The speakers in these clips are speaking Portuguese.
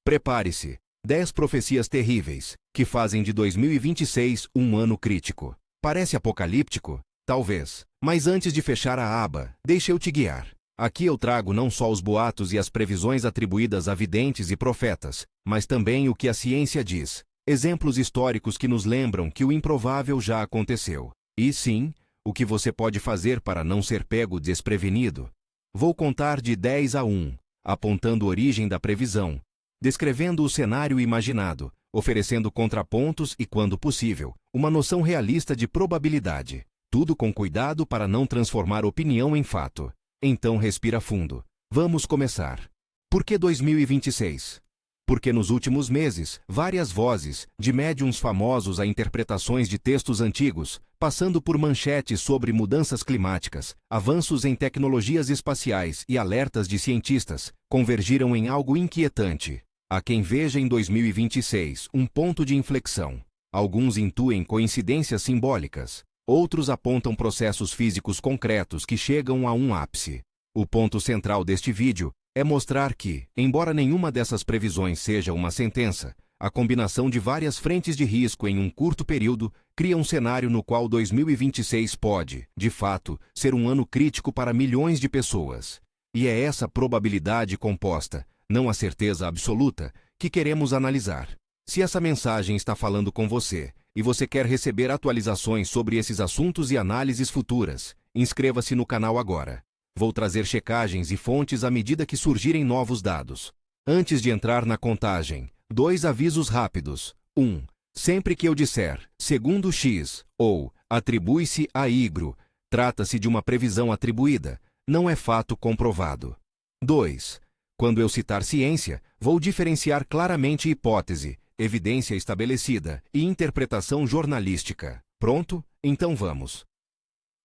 Prepare-se. 10 profecias terríveis, que fazem de 2026 um ano crítico. Parece apocalíptico? Talvez. Mas antes de fechar a aba, deixe eu te guiar. Aqui eu trago não só os boatos e as previsões atribuídas a videntes e profetas, mas também o que a ciência diz. Exemplos históricos que nos lembram que o improvável já aconteceu. E sim, o que você pode fazer para não ser pego desprevenido. Vou contar de 10 a 1, apontando a origem da previsão, descrevendo o cenário imaginado, oferecendo contrapontos e, quando possível, uma noção realista de probabilidade. Tudo com cuidado para não transformar opinião em fato. Então respira fundo. Vamos começar. Por que 2026? Porque nos últimos meses, várias vozes, de médiuns famosos a interpretações de textos antigos, passando por manchetes sobre mudanças climáticas, avanços em tecnologias espaciais e alertas de cientistas, convergiram em algo inquietante. Há quem veja em 2026 um ponto de inflexão. Alguns intuem coincidências simbólicas. Outros apontam processos físicos concretos que chegam a um ápice. O ponto central deste vídeo é mostrar que, embora nenhuma dessas previsões seja uma sentença, a combinação de várias frentes de risco em um curto período cria um cenário no qual 2026 pode, de fato, ser um ano crítico para milhões de pessoas. E é essa probabilidade composta, não a certeza absoluta, que queremos analisar. Se essa mensagem está falando com você, e você quer receber atualizações sobre esses assuntos e análises futuras, inscreva-se no canal agora. Vou trazer checagens e fontes à medida que surgirem novos dados. Antes de entrar na contagem, 2 avisos rápidos. 1. Sempre que eu disser, segundo X, ou atribui-se a Y, trata-se de uma previsão atribuída, não é fato comprovado. 2. Quando eu citar ciência, vou diferenciar claramente hipótese, evidência estabelecida e interpretação jornalística. Pronto? Então vamos.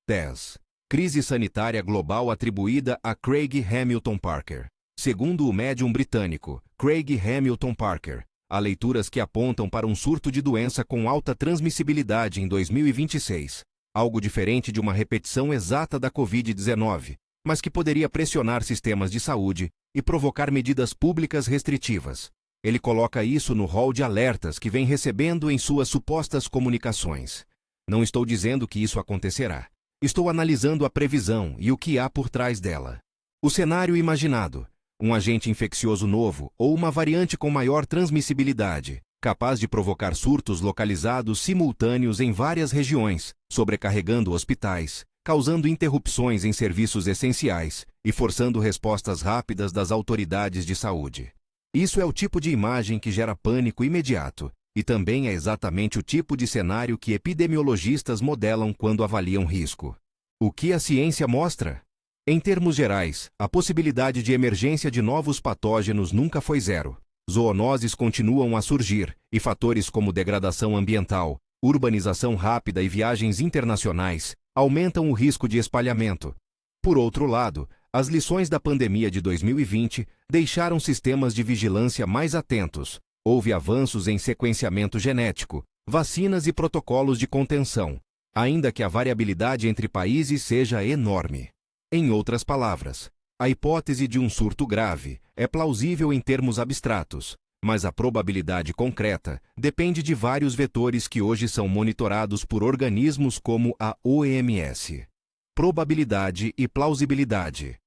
10. Crise sanitária global atribuída a Craig Hamilton Parker. Segundo o médium britânico, Craig Hamilton Parker, há leituras que apontam para um surto de doença com alta transmissibilidade em 2026, algo diferente de uma repetição exata da Covid-19, mas que poderia pressionar sistemas de saúde e provocar medidas públicas restritivas. Ele coloca isso no rol de alertas que vem recebendo em suas supostas comunicações. Não estou dizendo que isso acontecerá. Estou analisando a previsão e o que há por trás dela. O cenário imaginado: um agente infeccioso novo ou uma variante com maior transmissibilidade, capaz de provocar surtos localizados simultâneos em várias regiões, sobrecarregando hospitais, causando interrupções em serviços essenciais e forçando respostas rápidas das autoridades de saúde. Isso é o tipo de imagem que gera pânico imediato, e também é exatamente o tipo de cenário que epidemiologistas modelam quando avaliam risco. O que a ciência mostra? Em termos gerais, a possibilidade de emergência de novos patógenos nunca foi zero. Zoonoses continuam a surgir, e fatores como degradação ambiental, urbanização rápida e viagens internacionais aumentam o risco de espalhamento. Por outro lado, as lições da pandemia de 2020 deixaram sistemas de vigilância mais atentos. Houve avanços em sequenciamento genético, vacinas e protocolos de contenção, ainda que a variabilidade entre países seja enorme. Em outras palavras, a hipótese de um surto grave é plausível em termos abstratos, mas a probabilidade concreta depende de vários vetores que hoje são monitorados por organismos como a OMS. Probabilidade e plausibilidade.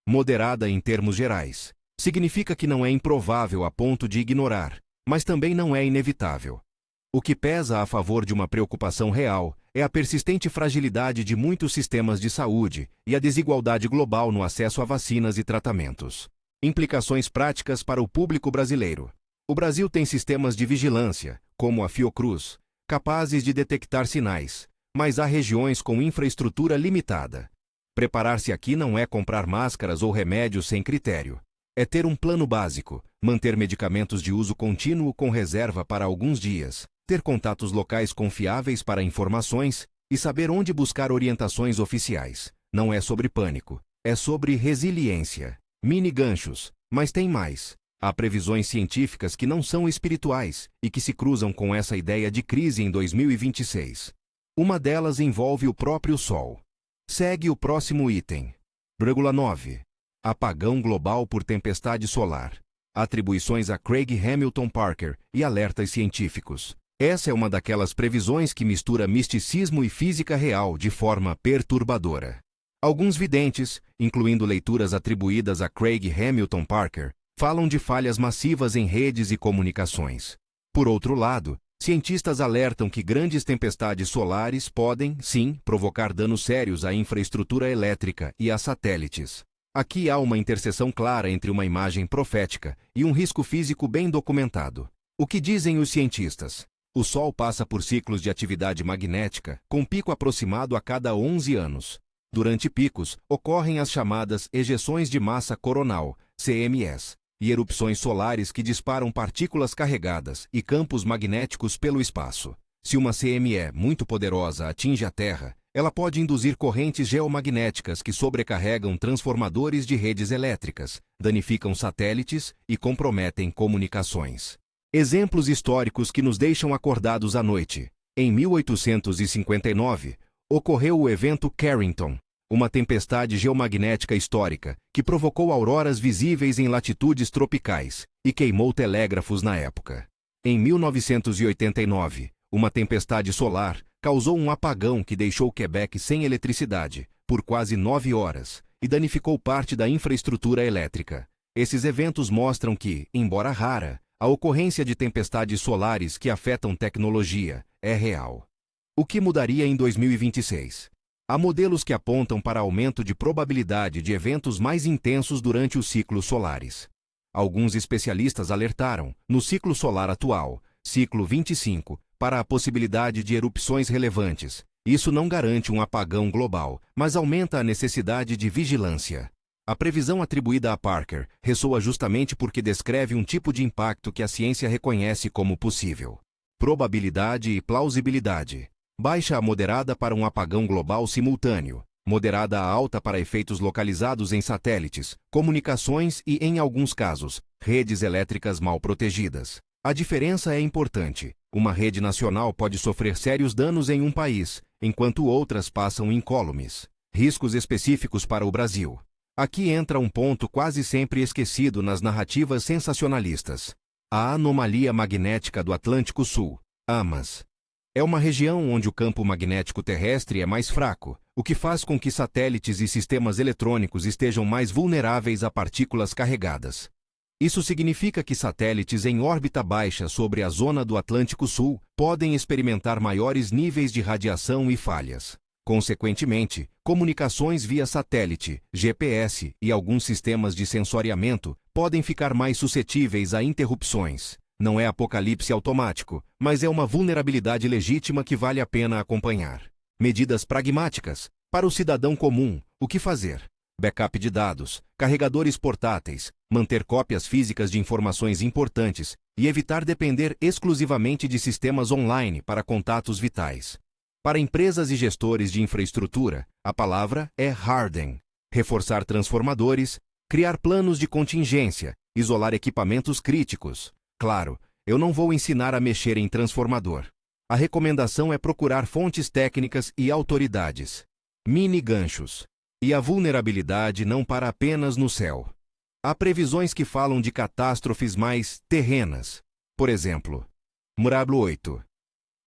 Moderada em termos gerais, significa que não é improvável a ponto de ignorar, mas também não é inevitável. O que pesa a favor de uma preocupação real é a persistente fragilidade de muitos sistemas de saúde e a desigualdade global no acesso a vacinas e tratamentos. Implicações práticas para o público brasileiro. O Brasil tem sistemas de vigilância, como a Fiocruz, capazes de detectar sinais, mas há regiões com infraestrutura limitada. Preparar-se aqui não é comprar máscaras ou remédios sem critério. É ter um plano básico, manter medicamentos de uso contínuo com reserva para alguns dias, ter contatos locais confiáveis para informações e saber onde buscar orientações oficiais. Não é sobre pânico, é sobre resiliência. Mini ganchos, mas tem mais. Há previsões científicas que não são espirituais e que se cruzam com essa ideia de crise em 2026. Uma delas envolve o próprio Sol. Segue o próximo item. 9. Apagão global por tempestade solar. atribuições a Craig Hamilton Parker e alertas científicos. Essa é uma daquelas previsões que mistura misticismo e física real de forma perturbadora. Alguns videntes, incluindo leituras atribuídas a Craig Hamilton Parker, falam de falhas massivas em redes e comunicações. Por outro lado, cientistas alertam que grandes tempestades solares podem, sim, provocar danos sérios à infraestrutura elétrica e a satélites. Aqui há uma interseção clara entre uma imagem profética e um risco físico bem documentado. O que dizem os cientistas? O Sol passa por ciclos de atividade magnética, com pico aproximado a cada 11 anos. Durante picos, ocorrem as chamadas ejeções de massa coronal, CMS, e erupções solares que disparam partículas carregadas e campos magnéticos pelo espaço. Se uma CME muito poderosa atinge a Terra, ela pode induzir correntes geomagnéticas que sobrecarregam transformadores de redes elétricas, danificam satélites e comprometem comunicações. Exemplos históricos que nos deixam acordados à noite. Em 1859, ocorreu o evento Carrington, uma tempestade geomagnética histórica que provocou auroras visíveis em latitudes tropicais e queimou telégrafos na época. Em 1989, uma tempestade solar causou um apagão que deixou Quebec sem eletricidade por quase 9 horas e danificou parte da infraestrutura elétrica. Esses eventos mostram que, embora rara, a ocorrência de tempestades solares que afetam tecnologia é real. O que mudaria em 2026? Há modelos que apontam para aumento de probabilidade de eventos mais intensos durante os ciclos solares. Alguns especialistas alertaram, no ciclo solar atual, ciclo 25, para a possibilidade de erupções relevantes. Isso não garante um apagão global, mas aumenta a necessidade de vigilância. A previsão atribuída a Parker ressoa justamente porque descreve um tipo de impacto que a ciência reconhece como possível. Probabilidade e plausibilidade. Baixa a moderada para um apagão global simultâneo, moderada a alta para efeitos localizados em satélites, comunicações e, em alguns casos, redes elétricas mal protegidas. A diferença é importante. Uma rede nacional pode sofrer sérios danos em um país, enquanto outras passam incólumes. Riscos específicos para o Brasil. Aqui entra um ponto quase sempre esquecido nas narrativas sensacionalistas. A anomalia magnética do Atlântico Sul, AMAS. É uma região onde o campo magnético terrestre é mais fraco, o que faz com que satélites e sistemas eletrônicos estejam mais vulneráveis a partículas carregadas. Isso significa que satélites em órbita baixa sobre a zona do Atlântico Sul podem experimentar maiores níveis de radiação e falhas. Consequentemente, comunicações via satélite, GPS e alguns sistemas de sensoriamento podem ficar mais suscetíveis a interrupções. Não é apocalipse automático, mas é uma vulnerabilidade legítima que vale a pena acompanhar. Medidas pragmáticas. Para o cidadão comum, o que fazer? Backup de dados, carregadores portáteis, manter cópias físicas de informações importantes e evitar depender exclusivamente de sistemas online para contatos vitais. Para empresas e gestores de infraestrutura, a palavra é harden. Reforçar transformadores, criar planos de contingência, isolar equipamentos críticos. Claro, eu não vou ensinar a mexer em transformador. A recomendação é procurar fontes técnicas e autoridades. Mini ganchos. E a vulnerabilidade não para apenas no céu. Há previsões que falam de catástrofes mais terrenas. Por exemplo, Murablo 8.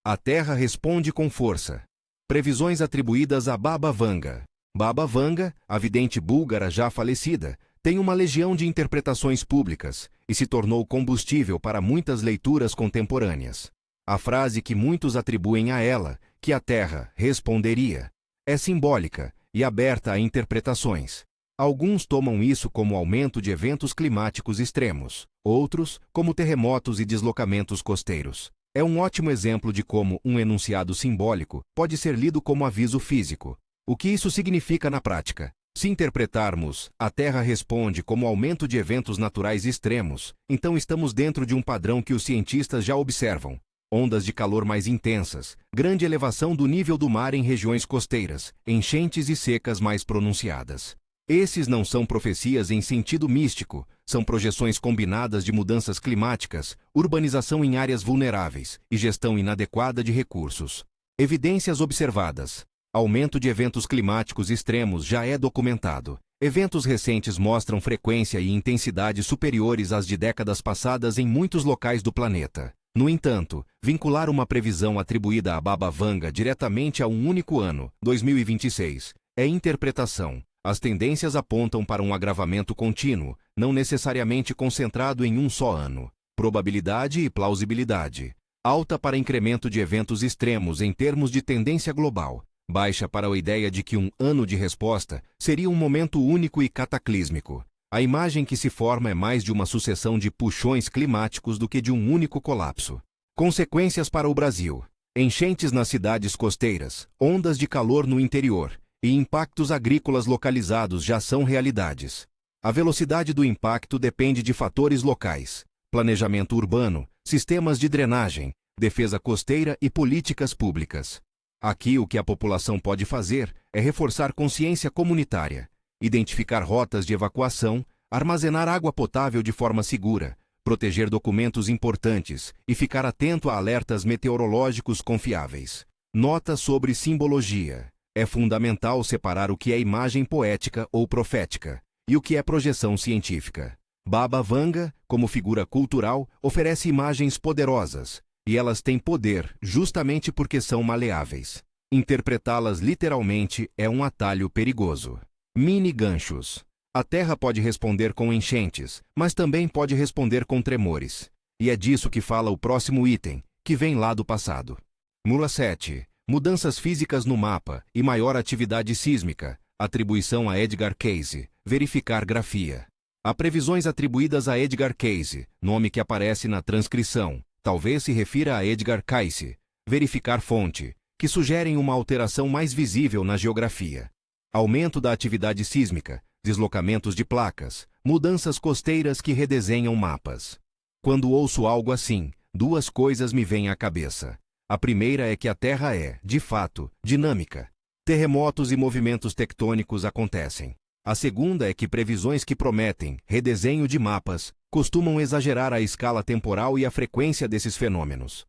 A Terra responde com força. Previsões atribuídas a Baba Vanga. Baba Vanga, a vidente búlgara já falecida, tem uma legião de interpretações públicas e se tornou combustível para muitas leituras contemporâneas. A frase que muitos atribuem a ela, que a Terra responderia, é simbólica e aberta a interpretações. Alguns tomam isso como aumento de eventos climáticos extremos, outros como terremotos e deslocamentos costeiros. É um ótimo exemplo de como um enunciado simbólico pode ser lido como aviso físico. O que isso significa na prática? Se interpretarmos "a Terra responde" como aumento de eventos naturais extremos, então estamos dentro de um padrão que os cientistas já observam. Ondas de calor mais intensas, grande elevação do nível do mar em regiões costeiras, enchentes e secas mais pronunciadas. Esses não são profecias em sentido místico, são projeções combinadas de mudanças climáticas, urbanização em áreas vulneráveis e gestão inadequada de recursos. Evidências observadas. Aumento de eventos climáticos extremos já é documentado. Eventos recentes mostram frequência e intensidade superiores às de décadas passadas em muitos locais do planeta. No entanto, vincular uma previsão atribuída a Baba Vanga diretamente a um único ano, 2026, é interpretação. As tendências apontam para um agravamento contínuo, não necessariamente concentrado em um só ano. Probabilidade e plausibilidade. Alta para incremento de eventos extremos em termos de tendência global. Baixa para a ideia de que um ano de resposta seria um momento único e cataclísmico. A imagem que se forma é mais de uma sucessão de puxões climáticos do que de um único colapso. Consequências para o Brasil. Enchentes nas cidades costeiras, ondas de calor no interior e impactos agrícolas localizados já são realidades. A velocidade do impacto depende de fatores locais: planejamento urbano, sistemas de drenagem, defesa costeira e políticas públicas. Aqui o que a população pode fazer é reforçar consciência comunitária, identificar rotas de evacuação, armazenar água potável de forma segura, proteger documentos importantes e ficar atento a alertas meteorológicos confiáveis. Nota sobre simbologia. É fundamental separar o que é imagem poética ou profética e o que é projeção científica. Baba Vanga, como figura cultural, oferece imagens poderosas, e elas têm poder justamente porque são maleáveis. Interpretá-las literalmente é um atalho perigoso. Mini ganchos. A Terra pode responder com enchentes, mas também pode responder com tremores. E é disso que fala o próximo item, que vem lá do passado. Mula 7. Mudanças físicas no mapa e maior atividade sísmica. Atribuição a Edgar Cayce. Verificar grafia. Há previsões atribuídas a Edgar Cayce, nome que aparece na transcrição. Talvez se refira a Edgar Cayce. Verificar fonte, que sugerem uma alteração mais visível na geografia. Aumento da atividade sísmica, deslocamentos de placas, mudanças costeiras que redesenham mapas. Quando ouço algo assim, duas coisas me vêm à cabeça. A primeira é que a Terra é, de fato, dinâmica. Terremotos e movimentos tectônicos acontecem. A segunda é que previsões que prometem redesenho de mapas costumam exagerar a escala temporal e a frequência desses fenômenos.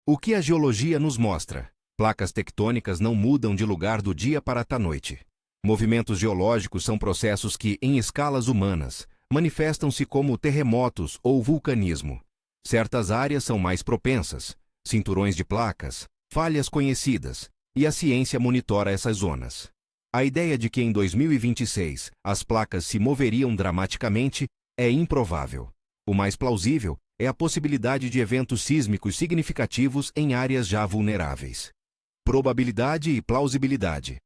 O que a geologia nos mostra? Placas tectônicas não mudam de lugar do dia para a noite. Movimentos geológicos são processos que, em escalas humanas, manifestam-se como terremotos ou vulcanismo. Certas áreas são mais propensas, cinturões de placas, falhas conhecidas, e a ciência monitora essas zonas. A ideia de que em 2026 as placas se moveriam dramaticamente é improvável. O mais plausível é a possibilidade de eventos sísmicos significativos em áreas já vulneráveis. Probabilidade e plausibilidade.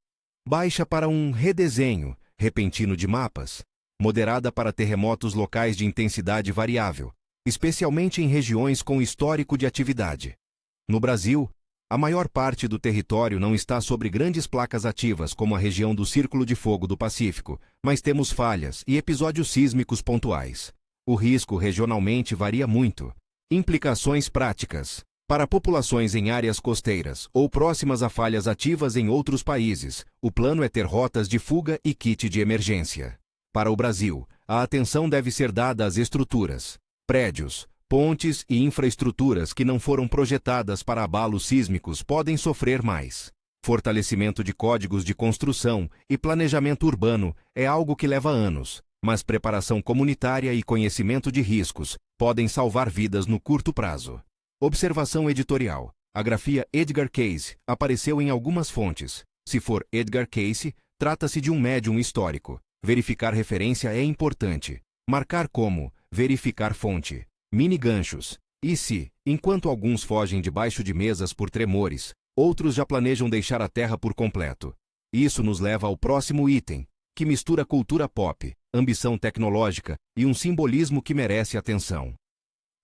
Baixa para um redesenho repentino de mapas, moderada para terremotos locais de intensidade variável, especialmente em regiões com histórico de atividade. No Brasil, a maior parte do território não está sobre grandes placas ativas como a região do Círculo de Fogo do Pacífico, mas temos falhas e episódios sísmicos pontuais. O risco regionalmente varia muito. Implicações práticas. Para populações em áreas costeiras ou próximas a falhas ativas em outros países, o plano é ter rotas de fuga e kit de emergência. Para o Brasil, a atenção deve ser dada às estruturas, prédios, pontes e infraestruturas que não foram projetadas para abalos sísmicos podem sofrer mais. Fortalecimento de códigos de construção e planejamento urbano é algo que leva anos, mas preparação comunitária e conhecimento de riscos podem salvar vidas no curto prazo. Observação editorial. A grafia Edgar Cayce apareceu em algumas fontes. Se for Edgar Cayce, trata-se de um médium histórico. Verificar referência é importante. Marcar como verificar fonte. Mini ganchos. E se, enquanto alguns fogem debaixo de mesas por tremores, outros já planejam deixar a Terra por completo? Isso nos leva ao próximo item, que mistura cultura pop, ambição tecnológica e um simbolismo que merece atenção.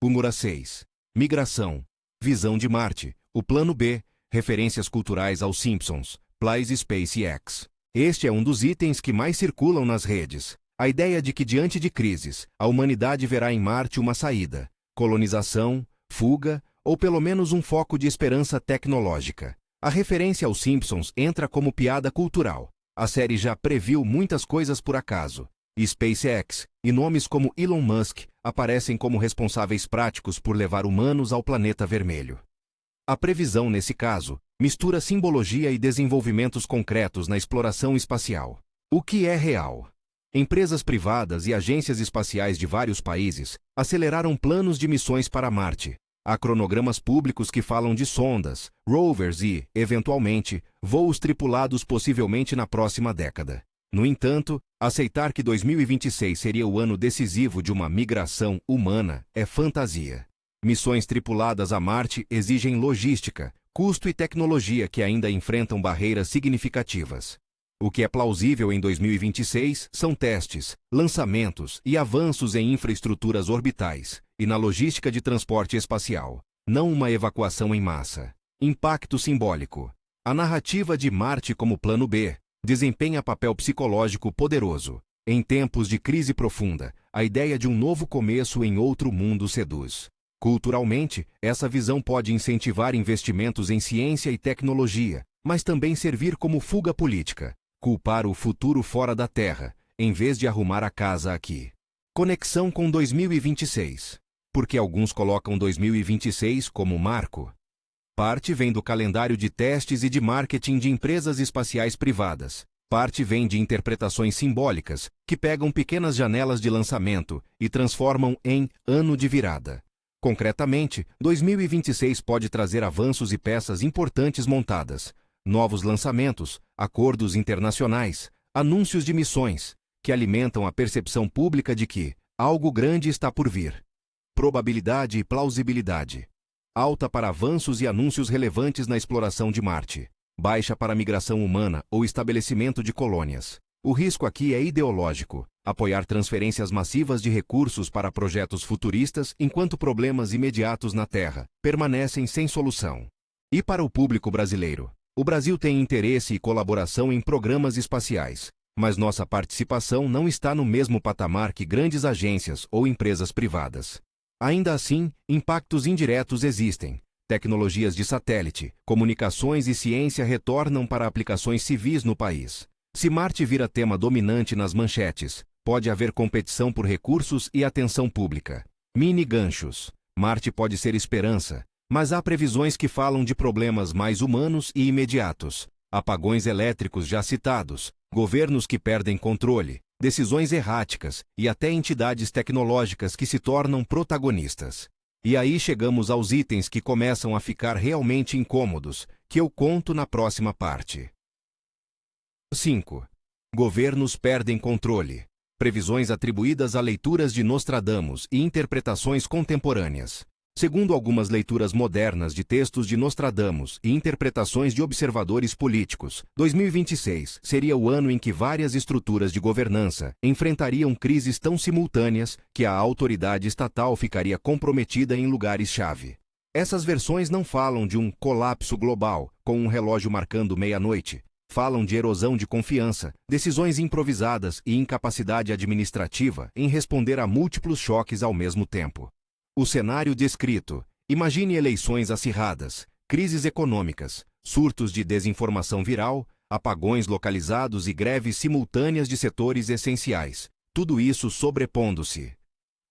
Humura 6. Migração. Visão de Marte. O Plano B. Referências culturais aos Simpsons. Plays SpaceX. Este é um dos itens que mais circulam nas redes. A ideia de que, diante de crises, a humanidade verá em Marte uma saída, colonização, fuga ou pelo menos um foco de esperança tecnológica. A referência aos Simpsons entra como piada cultural. A série já previu muitas coisas por acaso. SpaceX e nomes como Elon Musk aparecem como responsáveis práticos por levar humanos ao planeta vermelho. A previsão, nesse caso, mistura simbologia e desenvolvimentos concretos na exploração espacial. O que é real? Empresas privadas e agências espaciais de vários países aceleraram planos de missões para Marte. Há cronogramas públicos que falam de sondas, rovers e, eventualmente, voos tripulados possivelmente na próxima década. No entanto, aceitar que 2026 seria o ano decisivo de uma migração humana é fantasia. Missões tripuladas a Marte exigem logística, custo e tecnologia que ainda enfrentam barreiras significativas. O que é plausível em 2026 são testes, lançamentos e avanços em infraestruturas orbitais e na logística de transporte espacial, não uma evacuação em massa. Impacto simbólico. A narrativa de Marte como plano B desempenha papel psicológico poderoso. Em tempos de crise profunda, a ideia de um novo começo em outro mundo seduz. Culturalmente, essa visão pode incentivar investimentos em ciência e tecnologia, mas também servir como fuga política. Culpar o futuro fora da Terra, em vez de arrumar a casa aqui. Conexão com 2026. Porque alguns colocam 2026 como marco. Parte vem do calendário de testes e de marketing de empresas espaciais privadas. Parte vem de interpretações simbólicas, que pegam pequenas janelas de lançamento e transformam em ano de virada. Concretamente, 2026 pode trazer avanços e peças importantes montadas. Novos lançamentos, acordos internacionais, anúncios de missões, que alimentam a percepção pública de que algo grande está por vir. Probabilidade e plausibilidade. Alta para avanços e anúncios relevantes na exploração de Marte. Baixa para migração humana ou estabelecimento de colônias. O risco aqui é ideológico. Apoiar transferências massivas de recursos para projetos futuristas enquanto problemas imediatos na Terra permanecem sem solução. E para o público brasileiro? O Brasil tem interesse e colaboração em programas espaciais, mas nossa participação não está no mesmo patamar que grandes agências ou empresas privadas. Ainda assim, impactos indiretos existem. Tecnologias de satélite, comunicações e ciência retornam para aplicações civis no país. Se Marte vira tema dominante nas manchetes, pode haver competição por recursos e atenção pública. Mini ganchos. Marte pode ser esperança. Mas há previsões que falam de problemas mais humanos e imediatos. Apagões elétricos já citados, governos que perdem controle, decisões erráticas e até entidades tecnológicas que se tornam protagonistas. E aí chegamos aos itens que começam a ficar realmente incômodos, que eu conto na próxima parte. 5. Governos perdem controle. Previsões atribuídas a leituras de Nostradamus e interpretações contemporâneas. Segundo algumas leituras modernas de textos de Nostradamus e interpretações de observadores políticos, 2026 seria o ano em que várias estruturas de governança enfrentariam crises tão simultâneas que a autoridade estatal ficaria comprometida em lugares-chave. Essas versões não falam de um colapso global, com um relógio marcando meia-noite. Falam de erosão de confiança, decisões improvisadas e incapacidade administrativa em responder a múltiplos choques ao mesmo tempo. O cenário descrito: imagine eleições acirradas, crises econômicas, surtos de desinformação viral, apagões localizados e greves simultâneas de setores essenciais. Tudo isso sobrepondo-se.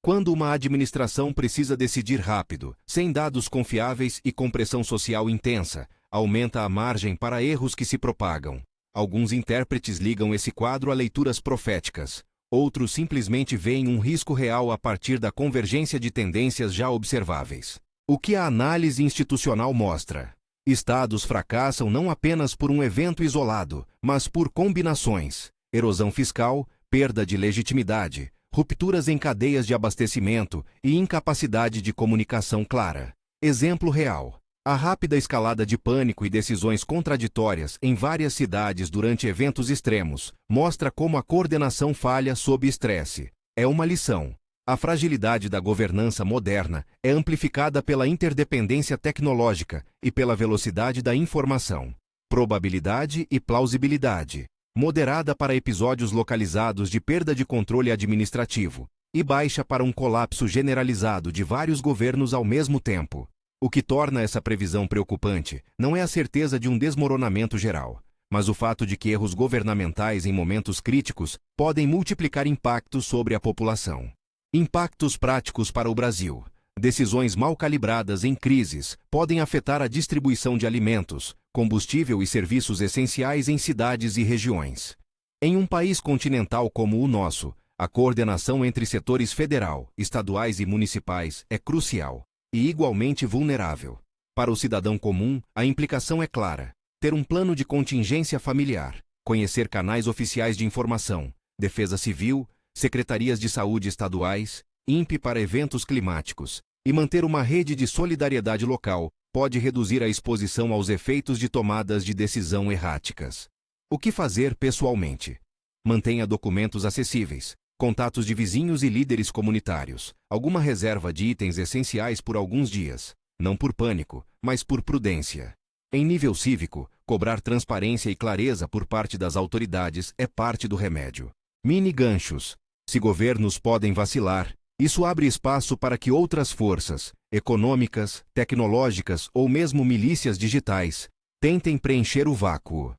Quando uma administração precisa decidir rápido, sem dados confiáveis e com pressão social intensa, aumenta a margem para erros que se propagam. Alguns intérpretes ligam esse quadro a leituras proféticas. Outros simplesmente veem um risco real a partir da convergência de tendências já observáveis. O que a análise institucional mostra? Estados fracassam não apenas por um evento isolado, mas por combinações: erosão fiscal, perda de legitimidade, rupturas em cadeias de abastecimento e incapacidade de comunicação clara. Exemplo real: a rápida escalada de pânico e decisões contraditórias em várias cidades durante eventos extremos mostra como a coordenação falha sob estresse. É uma lição. A fragilidade da governança moderna é amplificada pela interdependência tecnológica e pela velocidade da informação. Probabilidade e plausibilidade. Moderada para episódios localizados de perda de controle administrativo e baixa para um colapso generalizado de vários governos ao mesmo tempo. O que torna essa previsão preocupante não é a certeza de um desmoronamento geral, mas o fato de que erros governamentais em momentos críticos podem multiplicar impactos sobre a população. Impactos práticos para o Brasil. Decisões mal calibradas em crises podem afetar a distribuição de alimentos, combustível e serviços essenciais em cidades e regiões. Em um país continental como o nosso, a coordenação entre setores federal, estaduais e municipais é crucial e igualmente vulnerável. Para o cidadão comum, a implicação é clara: ter um plano de contingência familiar, conhecer canais oficiais de informação, Defesa Civil, secretarias de saúde estaduais, INPE para eventos climáticos, e manter uma rede de solidariedade local pode reduzir a exposição aos efeitos de tomadas de decisão erráticas. O que fazer pessoalmente? Mantenha documentos acessíveis, contatos de vizinhos e líderes comunitários, alguma reserva de itens essenciais por alguns dias, não por pânico, mas por prudência. Em nível cívico, cobrar transparência e clareza por parte das autoridades é parte do remédio. Mini ganchos. Se governos podem vacilar, isso abre espaço para que outras forças, econômicas, tecnológicas ou mesmo milícias digitais, tentem preencher o vácuo.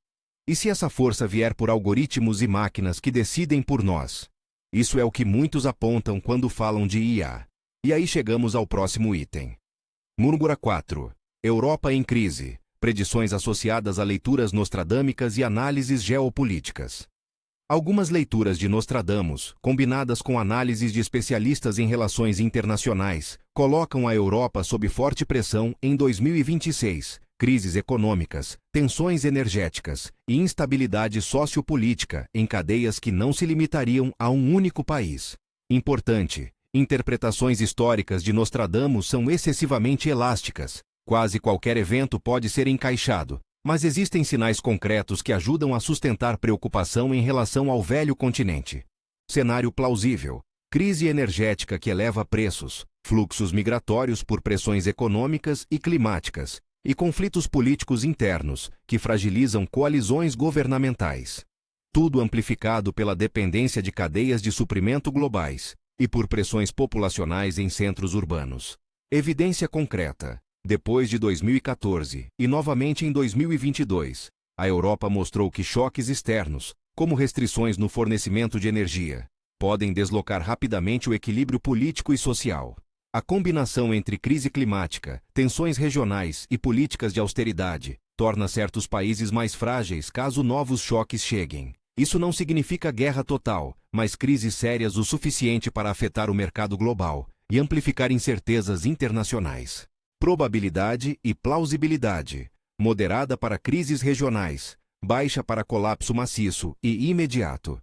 E se essa força vier por algoritmos e máquinas que decidem por nós? Isso é o que muitos apontam quando falam de IA. E aí chegamos ao próximo item. Múrmura 4. Europa em crise. Predições associadas a leituras nostradâmicas e análises geopolíticas. Algumas leituras de Nostradamus, combinadas com análises de especialistas em relações internacionais, colocam a Europa sob forte pressão em 2026. Crises econômicas, tensões energéticas e instabilidade sociopolítica em cadeias que não se limitariam a um único país. Importante: interpretações históricas de Nostradamus são excessivamente elásticas. Quase qualquer evento pode ser encaixado, mas existem sinais concretos que ajudam a sustentar preocupação em relação ao velho continente. Cenário plausível: crise energética que eleva preços, fluxos migratórios por pressões econômicas e climáticas, e conflitos políticos internos que fragilizam coalizões governamentais. Tudo amplificado pela dependência de cadeias de suprimento globais e por pressões populacionais em centros urbanos. Evidência concreta: depois de 2014 e novamente em 2022, a Europa mostrou que choques externos, como restrições no fornecimento de energia, podem deslocar rapidamente o equilíbrio político e social. A combinação entre crise climática, tensões regionais e políticas de austeridade torna certos países mais frágeis caso novos choques cheguem. Isso não significa guerra total, mas crises sérias o suficiente para afetar o mercado global e amplificar incertezas internacionais. Probabilidade e plausibilidade: moderada para crises regionais, baixa para colapso maciço e imediato.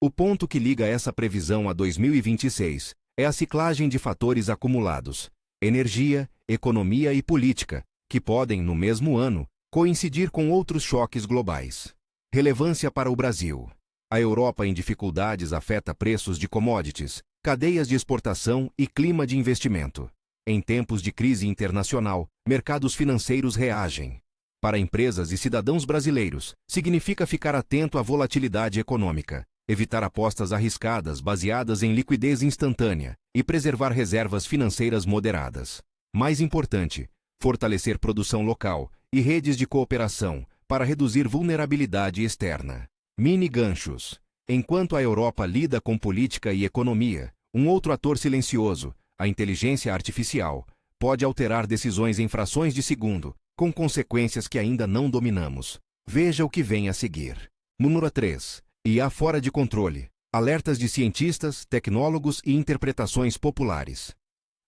O ponto que liga essa previsão a 2026 é a ciclagem de fatores acumulados: energia, economia e política, que podem, no mesmo ano, coincidir com outros choques globais. Relevância para o Brasil: a Europa em dificuldades afeta preços de commodities, cadeias de exportação e clima de investimento. Em tempos de crise internacional, mercados financeiros reagem. Para empresas e cidadãos brasileiros, significa ficar atento à volatilidade econômica, evitar apostas arriscadas baseadas em liquidez instantânea e preservar reservas financeiras moderadas. Mais importante, fortalecer produção local e redes de cooperação para reduzir vulnerabilidade externa. Mini ganchos: enquanto a Europa lida com política e economia, um outro ator silencioso, a inteligência artificial, pode alterar decisões em frações de segundo, com consequências que ainda não dominamos. Veja o que vem a seguir. Múmura 3. IA fora de controle. Alertas de cientistas, tecnólogos e interpretações populares.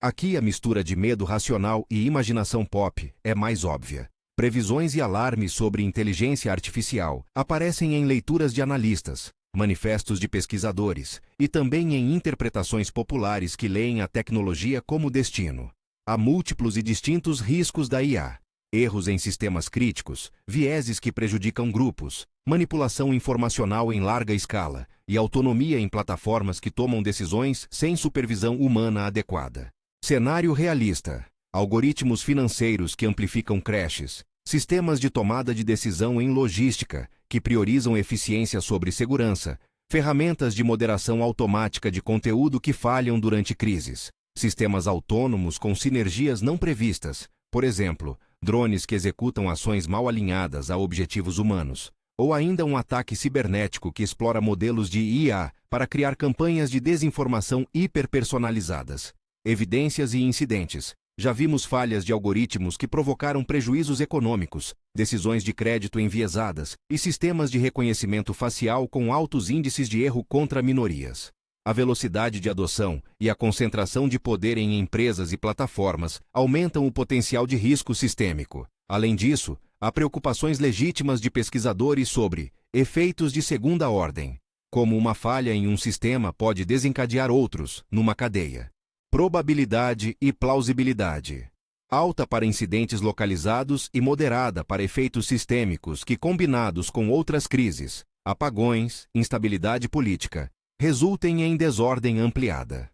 Aqui a mistura de medo racional e imaginação pop é mais óbvia. Previsões e alarmes sobre inteligência artificial aparecem em leituras de analistas, manifestos de pesquisadores e também em interpretações populares que leem a tecnologia como destino. Há múltiplos e distintos riscos da IA: erros em sistemas críticos, vieses que prejudicam grupos, manipulação informacional em larga escala e autonomia em plataformas que tomam decisões sem supervisão humana adequada. Cenário realista: algoritmos financeiros que amplificam crashes, sistemas de tomada de decisão em logística que priorizam eficiência sobre segurança, ferramentas de moderação automática de conteúdo que falham durante crises, sistemas autônomos com sinergias não previstas, por exemplo, drones que executam ações mal alinhadas a objetivos humanos, ou ainda um ataque cibernético que explora modelos de IA para criar campanhas de desinformação hiperpersonalizadas. Evidências e incidentes. Já vimos falhas de algoritmos que provocaram prejuízos econômicos, decisões de crédito enviesadas e sistemas de reconhecimento facial com altos índices de erro contra minorias. A velocidade de adoção e a concentração de poder em empresas e plataformas aumentam o potencial de risco sistêmico. Além disso, há preocupações legítimas de pesquisadores sobre efeitos de segunda ordem, como uma falha em um sistema pode desencadear outros numa cadeia. Probabilidade e plausibilidade. Alta para incidentes localizados e moderada para efeitos sistêmicos que, combinados com outras crises, apagões, instabilidade política, resultem em desordem ampliada.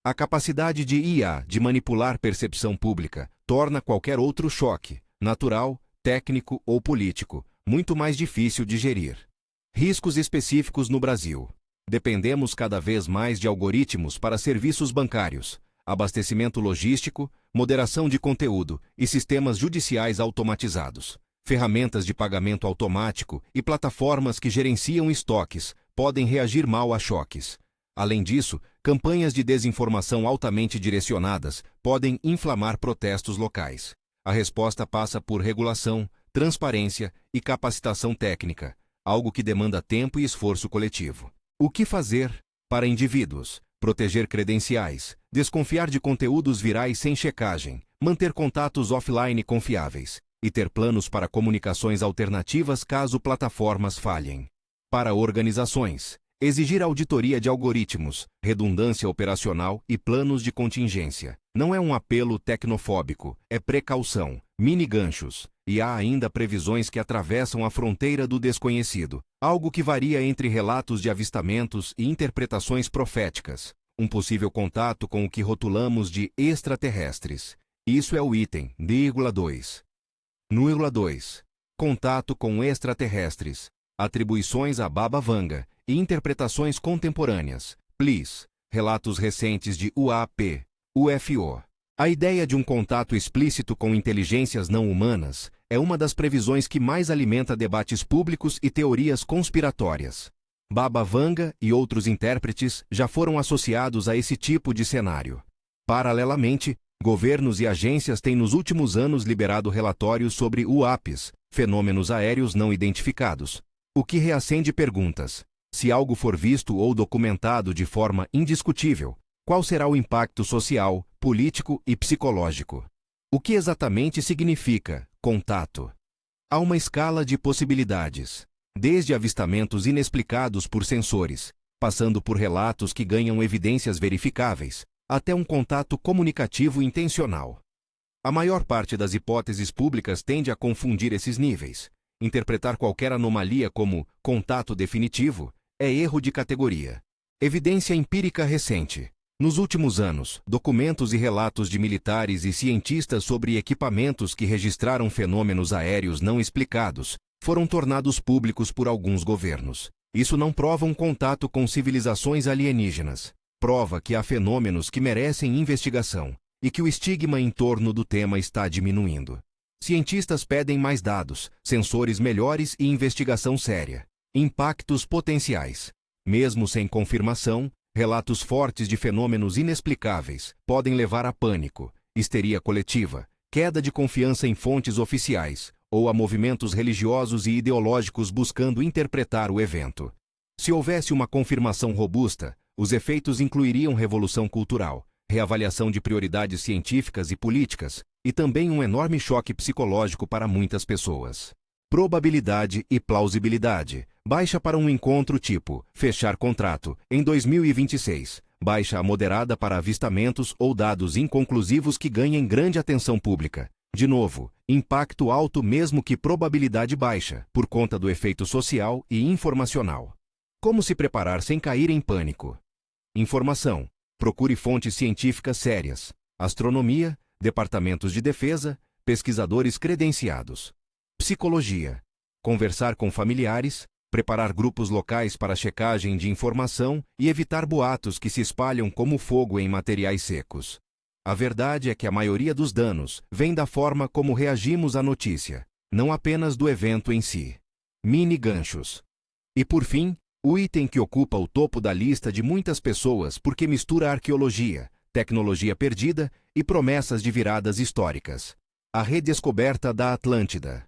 A capacidade de IA de manipular percepção pública torna qualquer outro choque, natural, técnico ou político, muito mais difícil de gerir. Riscos específicos no Brasil. Dependemos cada vez mais de algoritmos para serviços bancários, abastecimento logístico, moderação de conteúdo e sistemas judiciais automatizados. Ferramentas de pagamento automático e plataformas que gerenciam estoques podem reagir mal a choques. Além disso, campanhas de desinformação altamente direcionadas podem inflamar protestos locais. A resposta passa por regulação, transparência e capacitação técnica, algo que demanda tempo e esforço coletivo. O que fazer? Para indivíduos, proteger credenciais, desconfiar de conteúdos virais sem checagem, manter contatos offline confiáveis e ter planos para comunicações alternativas caso plataformas falhem. Para organizações, exigir auditoria de algoritmos, redundância operacional e planos de contingência. Não é um apelo tecnofóbico, é precaução, mini-ganchos, e há ainda previsões que atravessam a fronteira do desconhecido, algo que varia entre relatos de avistamentos e interpretações proféticas. Um possível contato com o que rotulamos de extraterrestres. Isso é o item 2. 2. Contato com extraterrestres. Atribuições a Baba Vanga e interpretações contemporâneas. Please. Relatos recentes de UAP, UFO. A ideia de um contato explícito com inteligências não humanas é uma das previsões que mais alimenta debates públicos e teorias conspiratórias. Baba Vanga e outros intérpretes já foram associados a esse tipo de cenário. Paralelamente, governos e agências têm nos últimos anos liberado relatórios sobre UAPs, fenômenos aéreos não identificados, o que reacende perguntas. Se algo for visto ou documentado de forma indiscutível, qual será o impacto social, político e psicológico? O que exatamente significa contato? Há uma escala de possibilidades, desde avistamentos inexplicados por sensores, passando por relatos que ganham evidências verificáveis, até um contato comunicativo intencional. A maior parte das hipóteses públicas tende a confundir esses níveis. Interpretar qualquer anomalia como contato definitivo é erro de categoria. Evidência empírica recente. Nos últimos anos, documentos e relatos de militares e cientistas sobre equipamentos que registraram fenômenos aéreos não explicados foram tornados públicos por alguns governos. Isso não prova um contato com civilizações alienígenas. Prova que há fenômenos que merecem investigação e que o estigma em torno do tema está diminuindo. Cientistas pedem mais dados, sensores melhores e investigação séria. Impactos potenciais. Mesmo sem confirmação, relatos fortes de fenômenos inexplicáveis podem levar a pânico, histeria coletiva, queda de confiança em fontes oficiais ou a movimentos religiosos e ideológicos buscando interpretar o evento. Se houvesse uma confirmação robusta, os efeitos incluiriam revolução cultural, reavaliação de prioridades científicas e políticas, e também um enorme choque psicológico para muitas pessoas. Probabilidade e plausibilidade. Baixa para um encontro tipo fechar contrato em 2026. Baixa a moderada para avistamentos ou dados inconclusivos que ganhem grande atenção pública. De novo, impacto alto mesmo que probabilidade baixa, por conta do efeito social e informacional. Como se preparar sem cair em pânico? Informação. Procure fontes científicas sérias. Astronomia, departamentos de defesa, pesquisadores credenciados. Psicologia. Conversar com familiares, preparar grupos locais para checagem de informação e evitar boatos que se espalham como fogo em materiais secos. A verdade é que a maioria dos danos vem da forma como reagimos à notícia, não apenas do evento em si. Mini ganchos. E por fim, o item que ocupa o topo da lista de muitas pessoas porque mistura arqueologia, tecnologia perdida e promessas de viradas históricas. A redescoberta da Atlântida.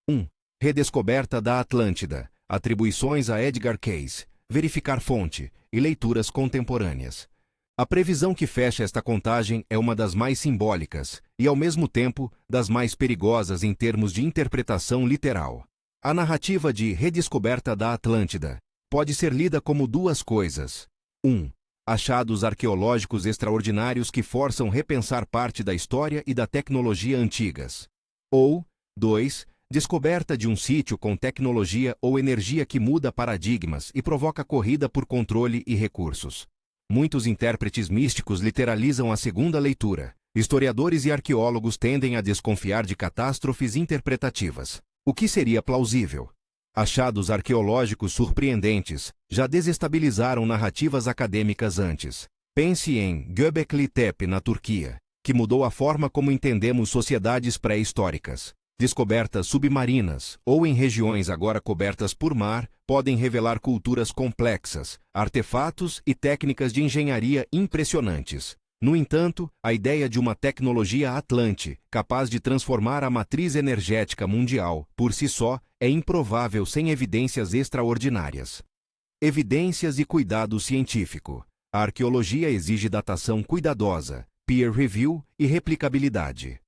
1. Redescoberta da Atlântida. Atribuições a Edgar Cayce. Verificar fonte e leituras contemporâneas. A previsão que fecha esta contagem é uma das mais simbólicas e, ao mesmo tempo, das mais perigosas em termos de interpretação literal. A narrativa de redescoberta da Atlântida pode ser lida como duas coisas. 1. Achados arqueológicos extraordinários que forçam repensar parte da história e da tecnologia antigas. Ou 2. Descoberta de um sítio com tecnologia ou energia que muda paradigmas e provoca corrida por controle e recursos. Muitos intérpretes místicos literalizam a segunda leitura. Historiadores e arqueólogos tendem a desconfiar de catástrofes interpretativas. O que seria plausível? Achados arqueológicos surpreendentes já desestabilizaram narrativas acadêmicas antes. Pense em Göbekli Tepe, na Turquia, que mudou a forma como entendemos sociedades pré-históricas. Descobertas submarinas, ou em regiões agora cobertas por mar, podem revelar culturas complexas, artefatos e técnicas de engenharia impressionantes. No entanto, a ideia de uma tecnologia atlante, capaz de transformar a matriz energética mundial, por si só, é improvável sem evidências extraordinárias. Evidências e cuidado científico. A arqueologia exige datação cuidadosa, peer review e replicabilidade.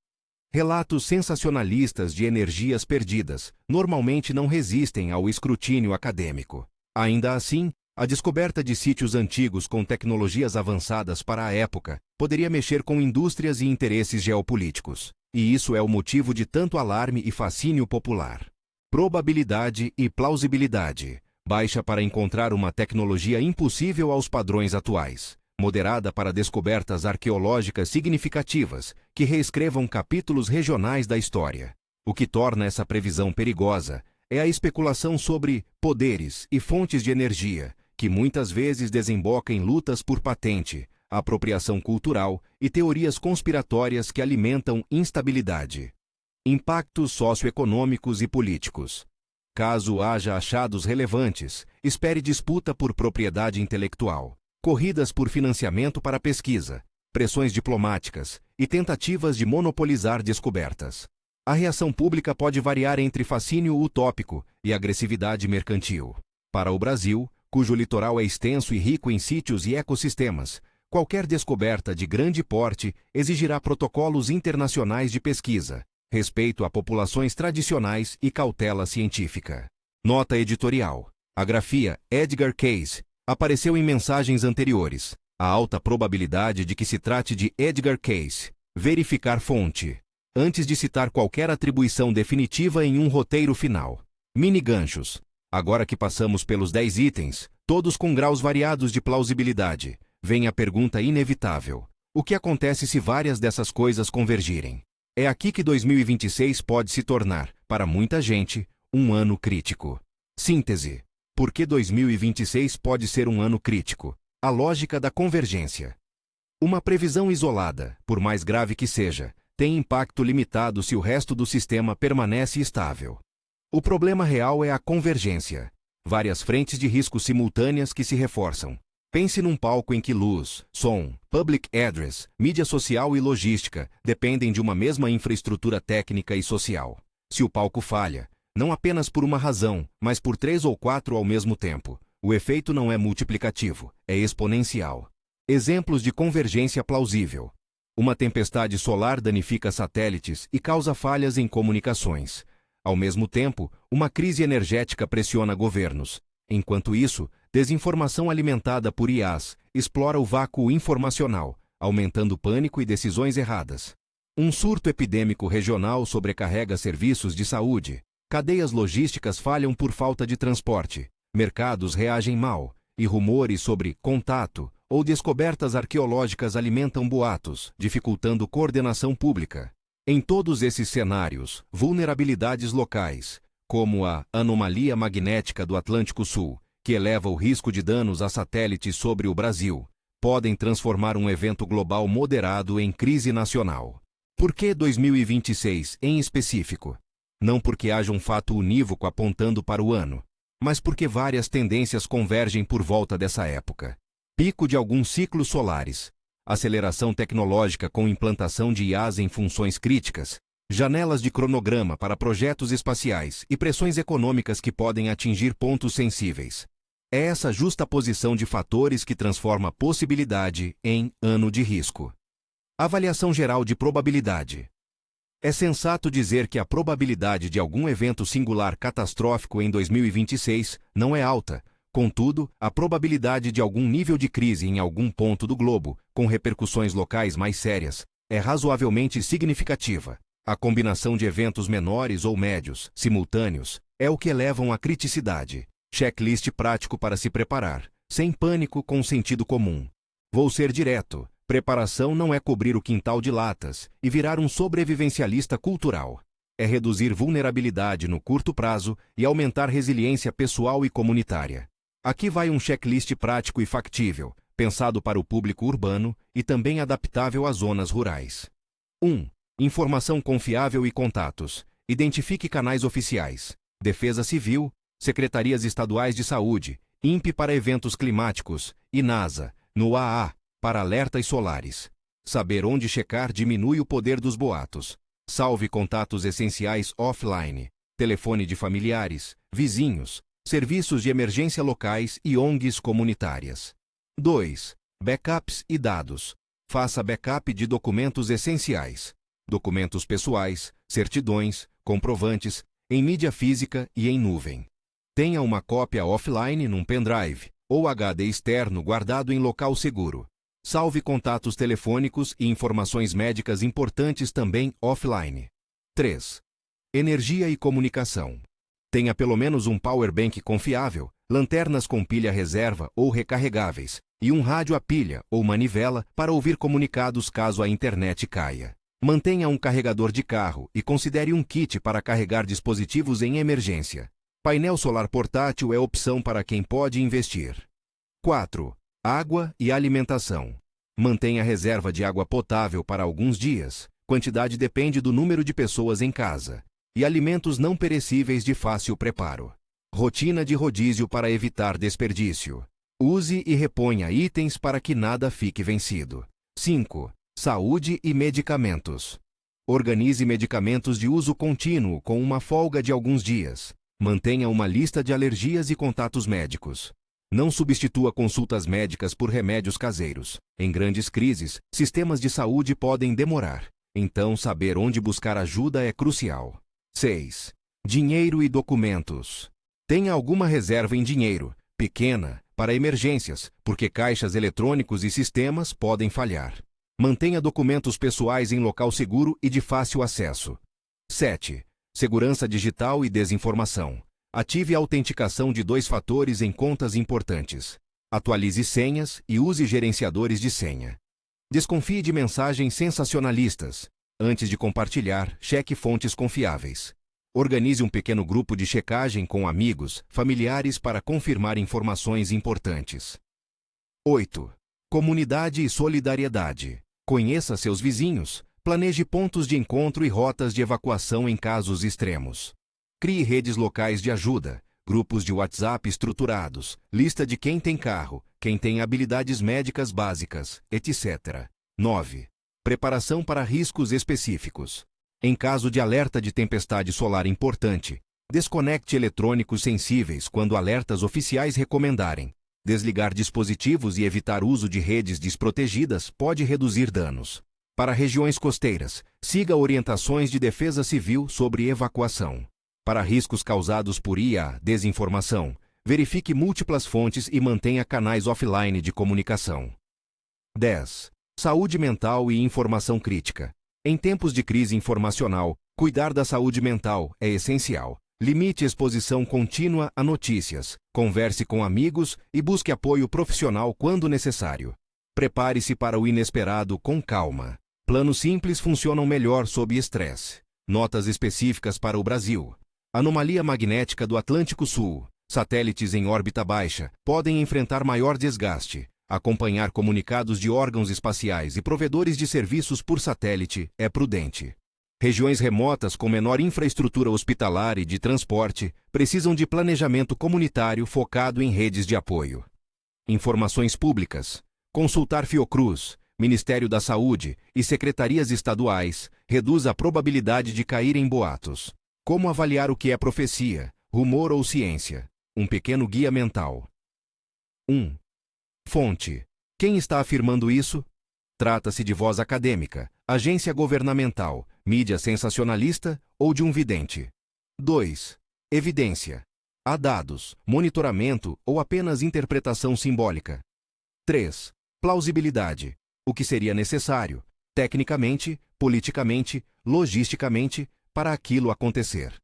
Relatos sensacionalistas de energias perdidas normalmente não resistem ao escrutínio acadêmico. Ainda assim, a descoberta de sítios antigos com tecnologias avançadas para a época poderia mexer com indústrias e interesses geopolíticos. E isso é o motivo de tanto alarme e fascínio popular. Probabilidade e plausibilidade. Baixa para encontrar uma tecnologia impossível aos padrões atuais. Moderada para descobertas arqueológicas significativas que reescrevam capítulos regionais da história. O que torna essa previsão perigosa é a especulação sobre poderes e fontes de energia, que muitas vezes desemboca em lutas por patente, apropriação cultural e teorias conspiratórias que alimentam instabilidade. Impactos socioeconômicos e políticos. Caso haja achados relevantes, espere disputa por propriedade intelectual. Corridas por financiamento para pesquisa, pressões diplomáticas e tentativas de monopolizar descobertas. A reação pública pode variar entre fascínio utópico e agressividade mercantil. Para o Brasil, cujo litoral é extenso e rico em sítios e ecossistemas, qualquer descoberta de grande porte exigirá protocolos internacionais de pesquisa, respeito a populações tradicionais e cautela científica. Nota editorial. A grafia Edgar Cayce apareceu em mensagens anteriores. A alta probabilidade de que se trate de Edgar Cayce. Verificar fonte. Antes de citar qualquer atribuição definitiva em um roteiro final. Mini ganchos. Agora que passamos pelos 10 itens, todos com graus variados de plausibilidade, vem a pergunta inevitável. O que acontece se várias dessas coisas convergirem? É aqui que 2026 pode se tornar, para muita gente, um ano crítico. Síntese. Por que 2026 pode ser um ano crítico? A lógica da convergência. Uma previsão isolada, por mais grave que seja, tem impacto limitado se o resto do sistema permanece estável. O problema real é a convergência. Várias frentes de risco simultâneas que se reforçam. Pense num palco em que luz, som, public address, mídia social e logística dependem de uma mesma infraestrutura técnica e social. Se o palco falha, não apenas por uma razão, mas por 3 ou 4 ao mesmo tempo, o efeito não é multiplicativo, é exponencial. Exemplos de convergência plausível. Uma tempestade solar danifica satélites e causa falhas em comunicações. Ao mesmo tempo, uma crise energética pressiona governos. Enquanto isso, desinformação alimentada por IAs explora o vácuo informacional, aumentando pânico e decisões erradas. Um surto epidêmico regional sobrecarrega serviços de saúde. Cadeias logísticas falham por falta de transporte. Mercados reagem mal. E rumores sobre contato ou descobertas arqueológicas alimentam boatos, dificultando coordenação pública. Em todos esses cenários, vulnerabilidades locais, como a anomalia magnética do Atlântico Sul, que eleva o risco de danos a satélites sobre o Brasil, podem transformar um evento global moderado em crise nacional. Por que 2026 em específico? Não porque haja um fato unívoco apontando para o ano, mas porque várias tendências convergem por volta dessa época. Pico de alguns ciclos solares, aceleração tecnológica com implantação de IAs em funções críticas, janelas de cronograma para projetos espaciais e pressões econômicas que podem atingir pontos sensíveis. É essa justaposição de fatores que transforma possibilidade em ano de risco. Avaliação geral de probabilidade. É sensato dizer que a probabilidade de algum evento singular catastrófico em 2026 não é alta. Contudo, a probabilidade de algum nível de crise em algum ponto do globo, com repercussões locais mais sérias, é razoavelmente significativa. A combinação de eventos menores ou médios, simultâneos, é o que elevam a criticidade. Checklist prático para se preparar, sem pânico, com sentido comum. Vou ser direto. Preparação não é cobrir o quintal de latas e virar um sobrevivencialista cultural. É reduzir vulnerabilidade no curto prazo e aumentar resiliência pessoal e comunitária. Aqui vai um checklist prático e factível, pensado para o público urbano e também adaptável às zonas rurais. 1. Informação confiável e contatos. Identifique canais oficiais. Defesa Civil, Secretarias Estaduais de Saúde, INPE para eventos climáticos e NASA, no AA, para alertas solares. Saber onde checar diminui o poder dos boatos. Salve contatos essenciais offline, telefone de familiares, vizinhos, serviços de emergência locais e ONGs comunitárias. 2. Backups e dados. Faça backup de documentos essenciais. Documentos pessoais, certidões, comprovantes, em mídia física e em nuvem. Tenha uma cópia offline num pendrive ou HD externo guardado em local seguro. Salve contatos telefônicos e informações médicas importantes também offline. 3. Energia e comunicação. Tenha pelo menos um power bank confiável, lanternas com pilha reserva ou recarregáveis, e um rádio a pilha ou manivela para ouvir comunicados caso a internet caia. Mantenha um carregador de carro e considere um kit para carregar dispositivos em emergência. Painel solar portátil é opção para quem pode investir. 4. Água e alimentação. Mantenha reserva de água potável para alguns dias. Quantidade depende do número de pessoas em casa. E alimentos não perecíveis de fácil preparo. Rotina de rodízio para evitar desperdício. Use e reponha itens para que nada fique vencido. 5. Saúde e medicamentos. Organize medicamentos de uso contínuo com uma folga de alguns dias. Mantenha uma lista de alergias e contatos médicos. Não substitua consultas médicas por remédios caseiros. Em grandes crises, sistemas de saúde podem demorar. Então, saber onde buscar ajuda é crucial. 6. Dinheiro e documentos. Tenha alguma reserva em dinheiro, pequena, para emergências, porque caixas eletrônicos e sistemas podem falhar. Mantenha documentos pessoais em local seguro e de fácil acesso. 7. Segurança digital e desinformação. Ative a autenticação de 2 fatores em contas importantes. Atualize senhas e use gerenciadores de senha. Desconfie de mensagens sensacionalistas. Antes de compartilhar, cheque fontes confiáveis. Organize um pequeno grupo de checagem com amigos, familiares para confirmar informações importantes. 8. Comunidade e solidariedade. Conheça seus vizinhos. Planeje pontos de encontro e rotas de evacuação em casos extremos. Crie redes locais de ajuda, grupos de WhatsApp estruturados, lista de quem tem carro, quem tem habilidades médicas básicas, etc. 9. Preparação para riscos específicos. Em caso de alerta de tempestade solar importante, desconecte eletrônicos sensíveis quando alertas oficiais recomendarem. Desligar dispositivos e evitar uso de redes desprotegidas pode reduzir danos. Para regiões costeiras, siga orientações de defesa civil sobre evacuação. Para riscos causados por IA, desinformação, verifique múltiplas fontes e mantenha canais offline de comunicação. 10. Saúde mental e informação crítica. Em tempos de crise informacional, cuidar da saúde mental é essencial. Limite exposição contínua a notícias, converse com amigos e busque apoio profissional quando necessário. Prepare-se para o inesperado com calma. Planos simples funcionam melhor sob estresse. Notas específicas para o Brasil. Anomalia magnética do Atlântico Sul. Satélites em órbita baixa podem enfrentar maior desgaste. Acompanhar comunicados de órgãos espaciais e provedores de serviços por satélite é prudente. Regiões remotas com menor infraestrutura hospitalar e de transporte precisam de planejamento comunitário focado em redes de apoio. Informações públicas. Consultar Fiocruz, Ministério da Saúde e secretarias estaduais, reduz a probabilidade de cair em boatos. Como avaliar o que é profecia, rumor ou ciência? Um pequeno guia mental. 1. Fonte. Quem está afirmando isso? Trata-se de voz acadêmica, agência governamental, mídia sensacionalista ou de um vidente? 2. Evidência. Há dados, monitoramento ou apenas interpretação simbólica? 3. Plausibilidade. O que seria necessário, tecnicamente, politicamente, logisticamente, para aquilo acontecer?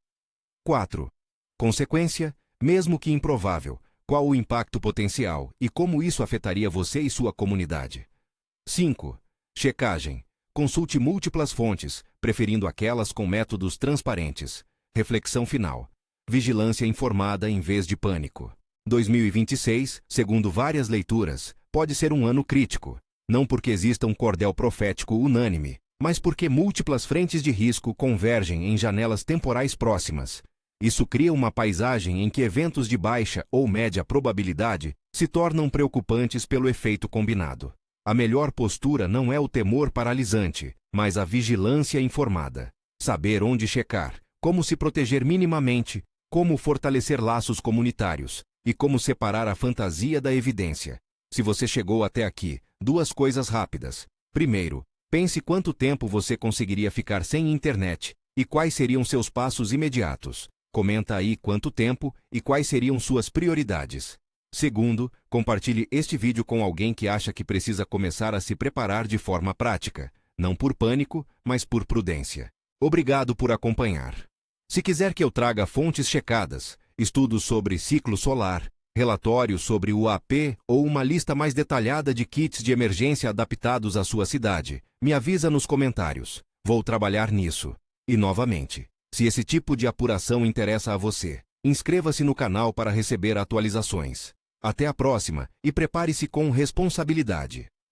4. Consequência, mesmo que improvável, qual o impacto potencial e como isso afetaria você e sua comunidade? 5. Checagem. Consulte múltiplas fontes, preferindo aquelas com métodos transparentes. Reflexão final. Vigilância informada em vez de pânico. 2026, segundo várias leituras, pode ser um ano crítico. Não porque exista um cordel profético unânime, mas porque múltiplas frentes de risco convergem em janelas temporais próximas. Isso cria uma paisagem em que eventos de baixa ou média probabilidade se tornam preocupantes pelo efeito combinado. A melhor postura não é o temor paralisante, mas a vigilância informada. Saber onde checar, como se proteger minimamente, como fortalecer laços comunitários e como separar a fantasia da evidência. Se você chegou até aqui, 2 coisas rápidas. Primeiro, pense quanto tempo você conseguiria ficar sem internet e quais seriam seus passos imediatos. Comenta aí quanto tempo e quais seriam suas prioridades. Segundo, compartilhe este vídeo com alguém que acha que precisa começar a se preparar de forma prática, não por pânico, mas por prudência. Obrigado por acompanhar. Se quiser que eu traga fontes checadas, estudos sobre ciclo solar, relatórios sobre o AP ou uma lista mais detalhada de kits de emergência adaptados à sua cidade, me avisa nos comentários. Vou trabalhar nisso. E novamente, se esse tipo de apuração interessa a você, inscreva-se no canal para receber atualizações. Até a próxima e prepare-se com responsabilidade.